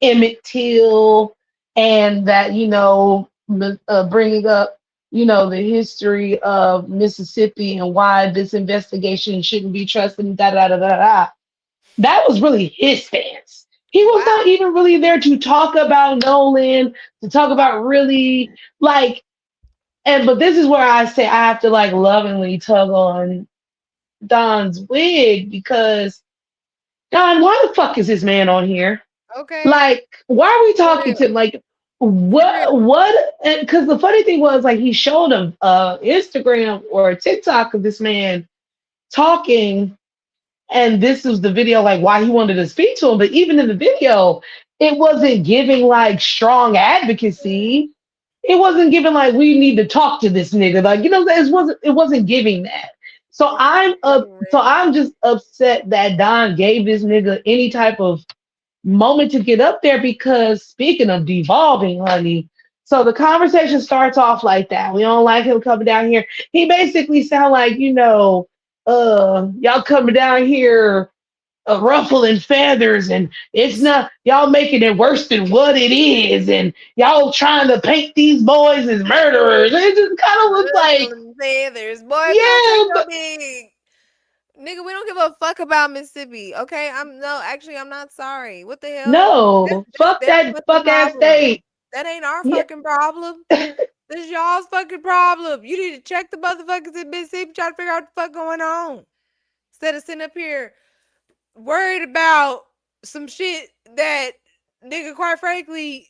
Emmett Till, and that bringing up the history of Mississippi and why this investigation shouldn't be trusted. And da da da da da. That was really his stance. He was not Wow. even really there to talk about Nolan, to talk about Wow. really like. And but this is where I say I have to like lovingly tug on Don's wig, because Don, why the fuck is this man on here? Okay. Like, why are we For talking to real. him? Like, For real. what? Because the funny thing was, like, he showed a Instagram or a TikTok of this man talking, and this was the video, like, why he wanted to speak to him. But even in the video, it wasn't giving like strong advocacy. It wasn't giving like we need to talk to this nigga. Like, it wasn't giving that. So It's giving I'm random. just upset that Don gave this nigga any type of moment to get up there, because speaking of devolving, honey, so the conversation starts off like that. We don't like him coming down here. He basically sound like, y'all coming down here. ruffling feathers, and it's not y'all making it worse than what it is, and y'all trying to paint these boys as murderers. It just kind of looks like, Ruffling feathers. Boy, if you don't take yeah, your but big nigga, we don't give a fuck about Mississippi. Okay? I'm no, actually I'm not sorry. What the hell? That's no, that's fuck their that fucking fuck ass problem. state. That ain't our Yeah, fucking problem. This is y'all's fucking problem. You need to check the motherfuckers in Mississippi, try to figure out what the fuck going on. Instead of sitting up here worried about some shit that nigga, quite frankly,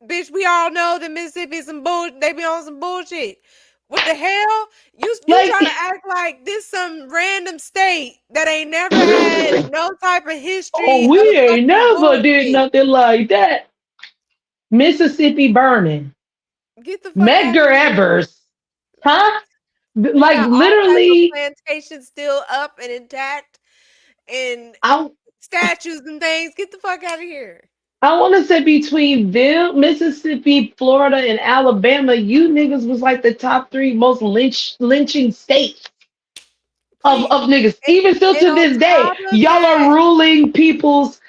bitch, we all know that Mississippi is some bull. They be on some bullshit. What the hell? You like, trying to act like this some random state that ain't never had no type of history oh, we of ain't fucking never did bullshit. nothing like that. Mississippi burning, Get the fuck out of Medgar here. Evers, huh? We Like got all type of literally, plantations still up and intact and I statues and things. Get the fuck out of here. I want to say between them, Mississippi, Florida, and Alabama, you niggas was like the top three most lynching states Please. of niggas. And, Even still and to on this day, top of y'all are that, ruling people's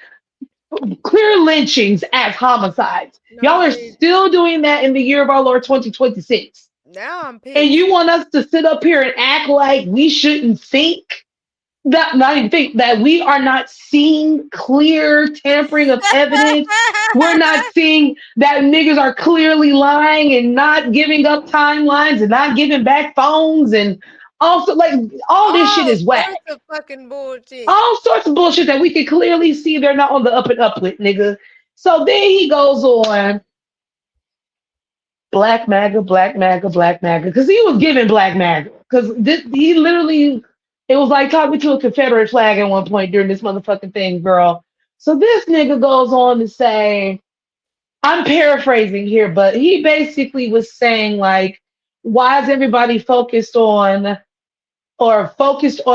clear lynchings as homicides. Y'all no, are bitch. still doing that in the year of our Lord 2026. Now I'm And pissed. you want us to sit up here and act like we shouldn't think that, not even think that we are not seeing clear tampering of evidence. We're not seeing that niggas are clearly lying and not giving up timelines and not giving back phones, and also like all this shit All is whack. sorts of fucking bullshit. All sorts of bullshit that we can clearly see they're not on the up and up with, nigga. So then he goes on Black MAGA, Black MAGA, Black MAGA, because he was giving Black MAGA. Because he literally, it was like talking to a Confederate flag at one point during this motherfucking thing, girl. So this nigga goes on to say, I'm paraphrasing here, but he basically was saying, like, why is everybody focused on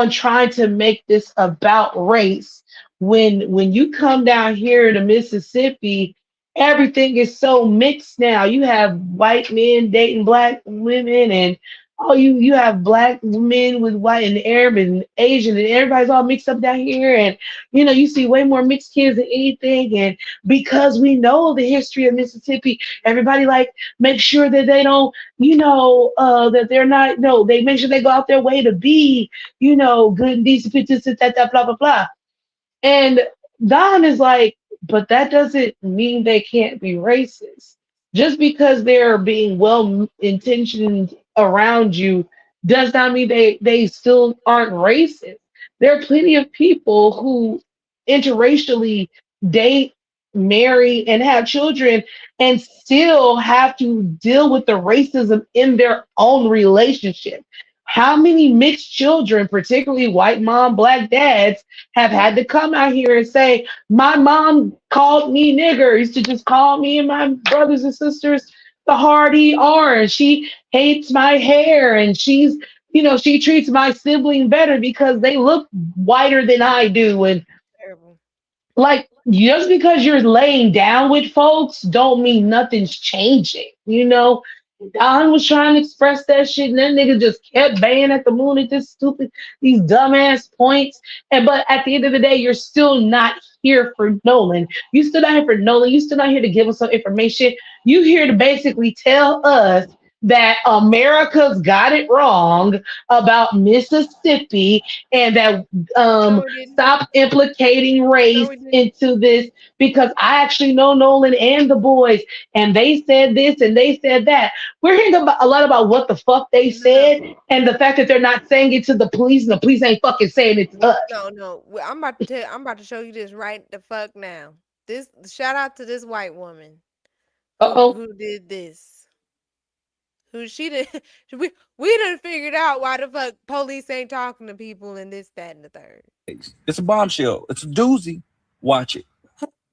trying to make this about race when you come down here to Mississippi, everything is so mixed now. You have white men dating black women, and oh, you have black men with white and Arab and Asian, and everybody's all mixed up down here. And you see way more mixed kids than anything. And because we know the history of Mississippi, everybody like make sure that they don't, that they're not, no, they make sure they go out their way to be, good and decent, that, blah, blah, blah. And Don is like, but that doesn't mean they can't be racist. Just because they're being well intentioned around you does not mean they still aren't racist. There are plenty of people who interracially date, marry, and have children and still have to deal with the racism in their own relationship. How many mixed children, particularly white mom, black dads, have had to come out here and say, my mom called me nigger, used to just call me and my brothers and sisters the hard ER, and she hates my hair, and she treats my sibling better because they look whiter than I do. And Terrible. like, just because you're laying down with folks don't mean nothing's changing. Don was trying to express that shit, and that nigga just kept baying at the moon at these dumbass points. And but at the end of the day, you're still not here for Nolan. You still not here for Nolan. You still not here to give us some information. You here to basically tell us that America's got it wrong about Mississippi, and that No, we didn't. stop implicating No, race we didn't. into this, because I actually know Nolan and the boys, and they said this and they said that. We're hearing a lot about what the fuck they No, said, and the fact that they're not saying it to the police, and the police ain't fucking saying it to us. no, no. I'm about to tell. I'm about to show you this right the fuck now. This shout out to this white woman Uh who oh. who did this. Who she did? We done figured out why the fuck police ain't talking to people and this, that, and the third. It's a bombshell. It's a doozy. Watch it.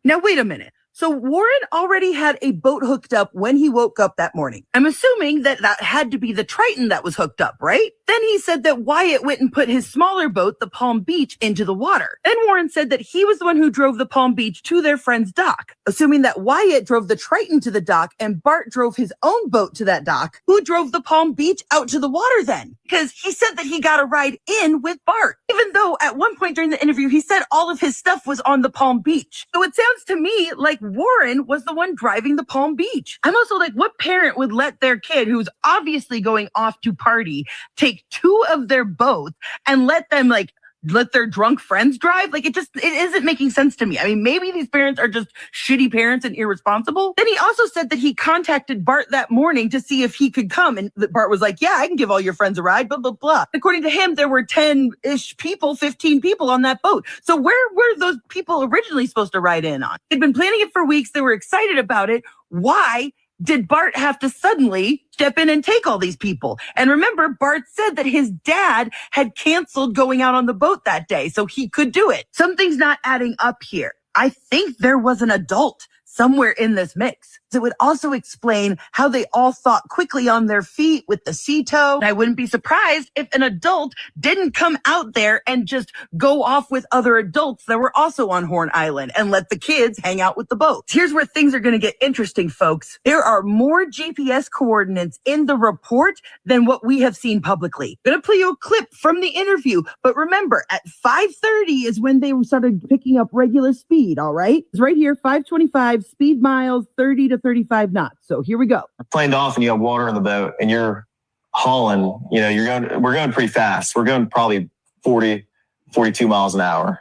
Now, wait a minute. So Warren already had a boat hooked up when he woke up that morning. I'm assuming that that had to be the Triton that was hooked up, right? Then he said that Wyatt went and put his smaller boat, the Palm Beach, into the water. Then Warren said that he was the one who drove the Palm Beach to their friend's dock. Assuming that Wyatt drove the Triton to the dock and Bart drove his own boat to that dock, who drove the Palm Beach out to the water then? Because he said that he got a ride in with Bart, even though at one point during the interview, he said all of his stuff was on the Palm Beach. So it sounds to me like Warren was the one driving the Palm Beach. I'm also like, what parent would let their kid, who's obviously going off to party, take two of their boats and let their drunk friends drive? Like, it isn't making sense to me. I mean, maybe these parents are just shitty parents and irresponsible. Then he also said that he contacted Bart that morning to see if he could come. And Bart was like, yeah, I can give all your friends a ride, blah, blah, blah. According to him, there were 10-ish people, 15 people on that boat. So where were those people originally supposed to ride in on? They'd been planning it for weeks. They were excited about it. Why did Bart have to suddenly step in and take all these people? And remember, Bart said that his dad had canceled going out on the boat that day, so he could do it. Something's not adding up here. I think there was an adult somewhere in this mix. It would also explain how they all thought quickly on their feet with the sea tow. I wouldn't be surprised if an adult didn't come out there and just go off with other adults that were also on Horn Island and let the kids hang out with the boats. Here's where things are going to get interesting, folks. There are more GPS coordinates in the report than what we have seen publicly. I'm going to play you a clip from the interview, but remember, at 5:30 is when they started picking up regular speed, all right? It's right here, 525, speed miles, 30 to 35 knots. So here we go. Planed off and you have water in the boat and you're hauling, we're going pretty fast. We're going probably 40, 42 miles an hour.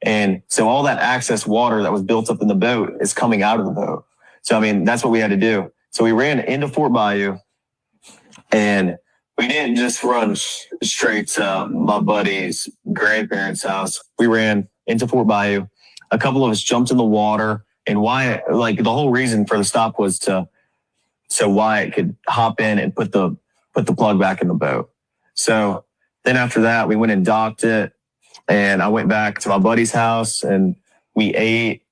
And so all that excess water that was built up in the boat is coming out of the boat. So, I mean, that's what we had to do. So we ran into Fort Bayou and we didn't just run straight to my buddy's grandparents' house. We ran into Fort Bayou. A couple of us jumped in the water. And Wyatt, the whole reason for the stop was so Wyatt could hop in and put the plug back in the boat. So then after that, we went and docked it, and I went back to my buddy's house and we ate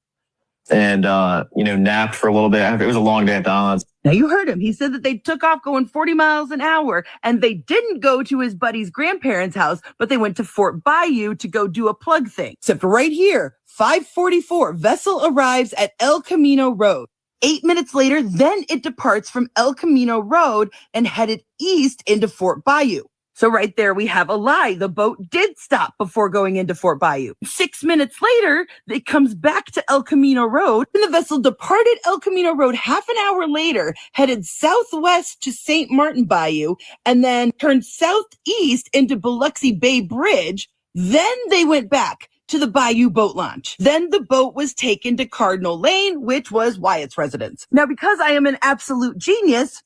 and napped for a little bit. It was a long day at the islands. Now you heard him. He said that they took off going 40 miles an hour and they didn't go to his buddy's grandparents' house, but they went to Fort Bayou to go do a plug thing. Except right here, 5:44, vessel arrives at El Camino Road. 8 minutes later, then it departs from El Camino Road and headed east into Fort Bayou. So right there, we have a lie. The boat did stop before going into Fort Bayou. 6 minutes later, it comes back to El Camino Road, and the vessel departed El Camino Road half an hour later, headed southwest to St. Martin Bayou, and then turned southeast into Biloxi Bay Bridge. Then they went back to the Bayou boat launch. Then the boat was taken to Cardinal Lane, which was Wyatt's residence. Now, because I am an absolute genius,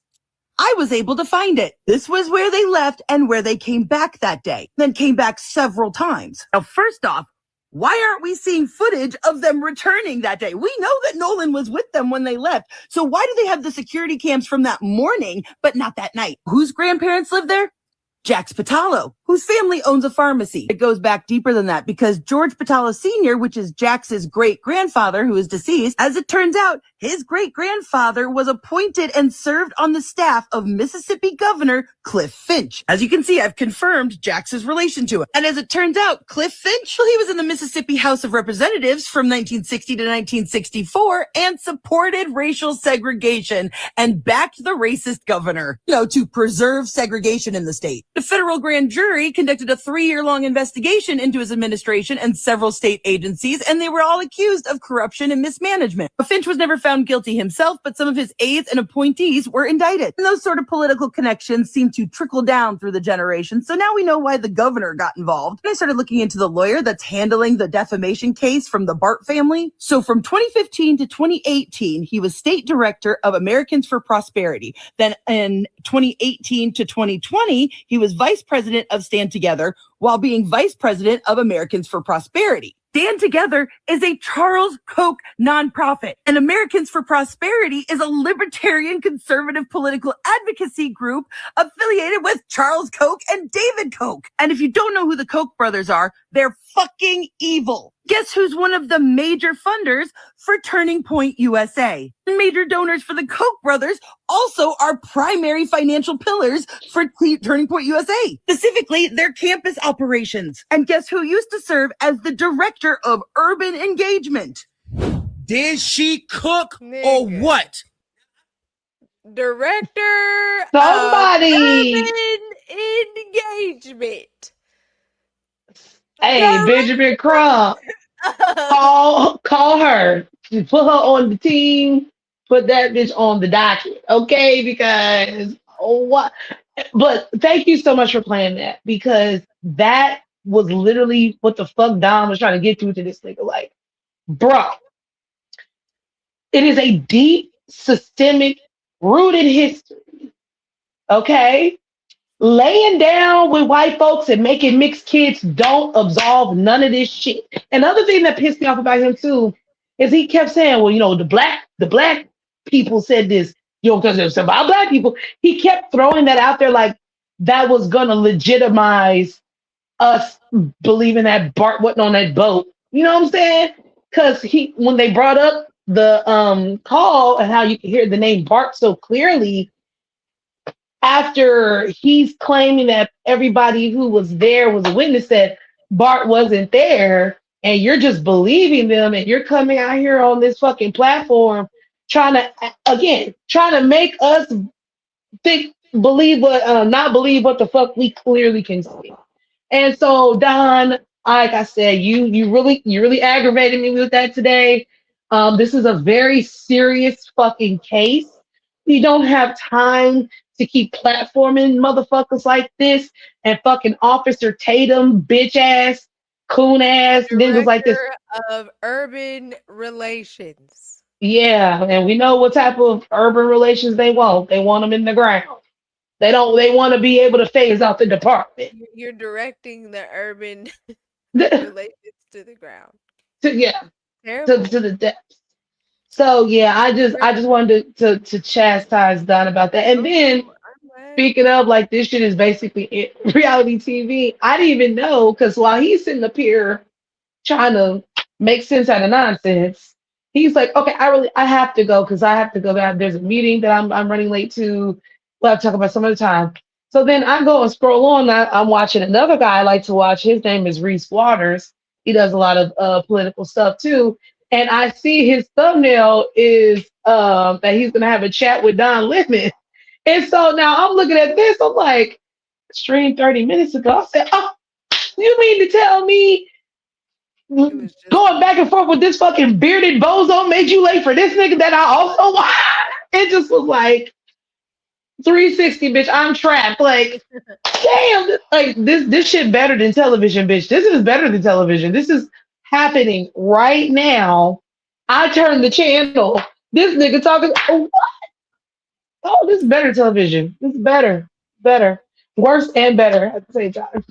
I was able to find it. This was where they left and where they came back that day, then came back several times. Now, first off, why aren't we seeing footage of them returning that day? We know that Nolan was with them when they left. So why do they have the security cams from that morning, but not that night? Whose grandparents lived there? Jax Patalo, whose family owns a pharmacy. It goes back deeper than that because George Patalo Sr., which is Jax's great-grandfather who is deceased, as it turns out, his great-grandfather was appointed and served on the staff of Mississippi Governor Cliff Finch. As you can see, I've confirmed Jax's relation to him. And as it turns out, Cliff Finch, well, he was in the Mississippi House of Representatives from 1960 to 1964 and supported racial segregation and backed the racist governor, to preserve segregation in the state. The federal grand jury conducted a 3-year-long investigation into his administration and several state agencies, and they were all accused of corruption and mismanagement. Finch was never found guilty himself, but some of his aides and appointees were indicted. And those sort of political connections seem to trickle down through the generations, so now we know why the governor got involved. And I started looking into the lawyer that's handling the defamation case from the Bart family. So from 2015 to 2018, he was state director of Americans for Prosperity. Then in 2018 to 2020, he was vice president of Stand Together while being vice president of Americans for Prosperity. Stand Together is a Charles Koch nonprofit, and Americans for Prosperity is a libertarian conservative political advocacy group affiliated with Charles Koch and David Koch. And if you don't know who the Koch brothers are, they're fucking evil. Guess who's one of the major funders for Turning Point USA? Major donors for the Koch brothers also are primary financial pillars for Turning Point USA, specifically their campus operations. And guess who used to serve as the director of urban engagement? Did she cook or Nigga. what? Director of Somebody, Urban Engagement. hey, Benjamin Director Crump, call her. Put her on the team. Put that bitch on the docket, okay? Because what? But thank you so much for playing that because that was literally what the fuck Don was trying to get through to this nigga. Like, bro, it is a deep, systemic, rooted history, okay? Laying down with white folks and making mixed kids don't absolve none of this shit. Another thing that pissed me off about him too is he kept saying, well, the black people said this, because it's about black people. He kept throwing that out there like that was gonna legitimize us believing that Bart wasn't on that boat. You know what I'm saying? Because he when they brought up the call and how you can hear the name Bart so clearly, after he's claiming that everybody who was there was a witness that Bart wasn't there, and you're just believing them, and you're coming out here on this fucking platform trying to trying to make us think believe what not believe what the fuck we clearly can see. And so Don, like I said, you really aggravated me with that today. This is a very serious fucking case. We don't have time to keep platforming motherfuckers like this and fucking Officer Tatum, bitch ass, coon ass niggas like this. Director of Urban Relations. Yeah, and we know what type of urban relations they want. They want them in the ground. They don't. They want to be able to phase out the department. You're directing the urban to, relations to the ground. yeah, to Terrible. the depths. So yeah, I just Really. wanted to chastise Don about that. And Oh, then I'm glad. speaking of like this shit is basically reality TV. I didn't even know because while he's sitting up here trying to make sense out of nonsense. He's like, okay, I have to go because I have to go back. There's a meeting that I'm running late to. We'll have to talk about some other time. So then I go and scroll on. I'm watching another guy I like to watch. His name is Reese Waters. He does a lot of political stuff too. And I see his thumbnail is that he's gonna have a chat with Don Lemon. And so now I'm looking at this. I'm like, stream 30 minutes ago. I said, oh, you mean to tell me It was just going back him. and forth with this fucking bearded bozo made you late for this nigga that I also watched? It just was like 360, bitch. I'm trapped. Like, damn, like this shit better than television, bitch. This is better than television. This is happening right now. I turned the channel. This nigga talking. Oh, this is better television. This is better, worse and better at the same time.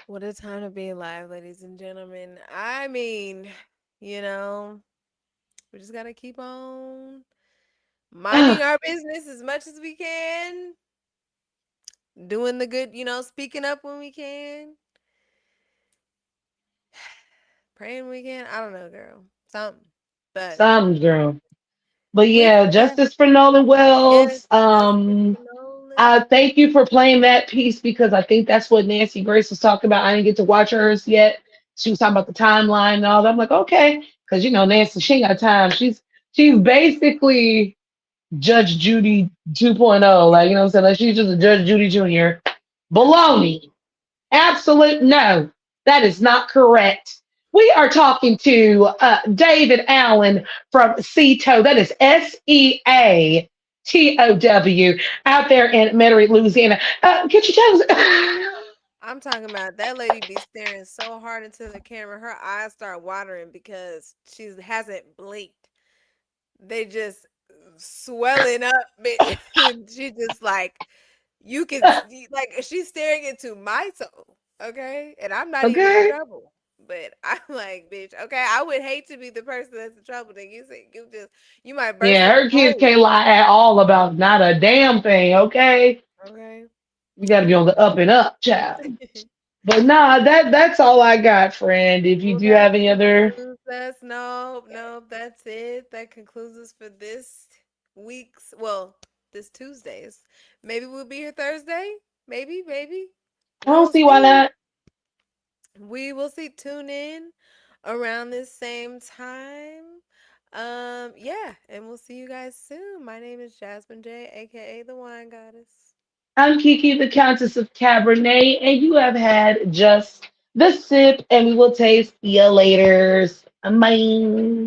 What a time to be alive, ladies and gentlemen. I mean, you know, we just gotta keep on minding our business as much as we can, doing the good, speaking up when we can, praying when we can. I don't know, girl. Something. But Some girl. But with yeah, that, justice for Nolan yes, Wells. justice for I Nolan. thank you for playing that piece because I think that's what Nancy Grace was talking about. I didn't get to watch hers yet. She was talking about the timeline and all that. I'm like, okay, because Nancy, she ain't got time. She's basically Judge Judy 2.0. Like, what I'm saying? Like she's just a Judge Judy Jr. Baloney. Absolute no. That is not correct. We are talking to David Allen from CETO. That is SEATOW out there in Metairie, Louisiana. Get your toes. I'm talking about that lady be staring so hard into the camera, her eyes start watering because she hasn't blinked. They just swelling up, bitch. And she just like you can see, like she's staring into my soul. Okay, and I'm not even in Okay. trouble. But I'm like, bitch. Okay, I would hate to be the person that's in trouble. Then you say you might burst Yeah, some her kids codes. can't lie at all about not a damn thing, okay? Okay. You gotta be on the up and up, child. But nah, that's all I got, friend. If you Well, do that have any other, concludes us. Nope, nope, that's it. That concludes us for this week's, well, this Tuesday's. Maybe we'll be here Thursday. Maybe, maybe. I don't We'll see why see. not. We will see. Tune in around this same time. Yeah, and we'll see you guys soon. My name is Jasmine J, aka the Wine Goddess. I'm Kiki, the Countess of Cabernet, and you have had just the sip, and we will taste you later. Bye.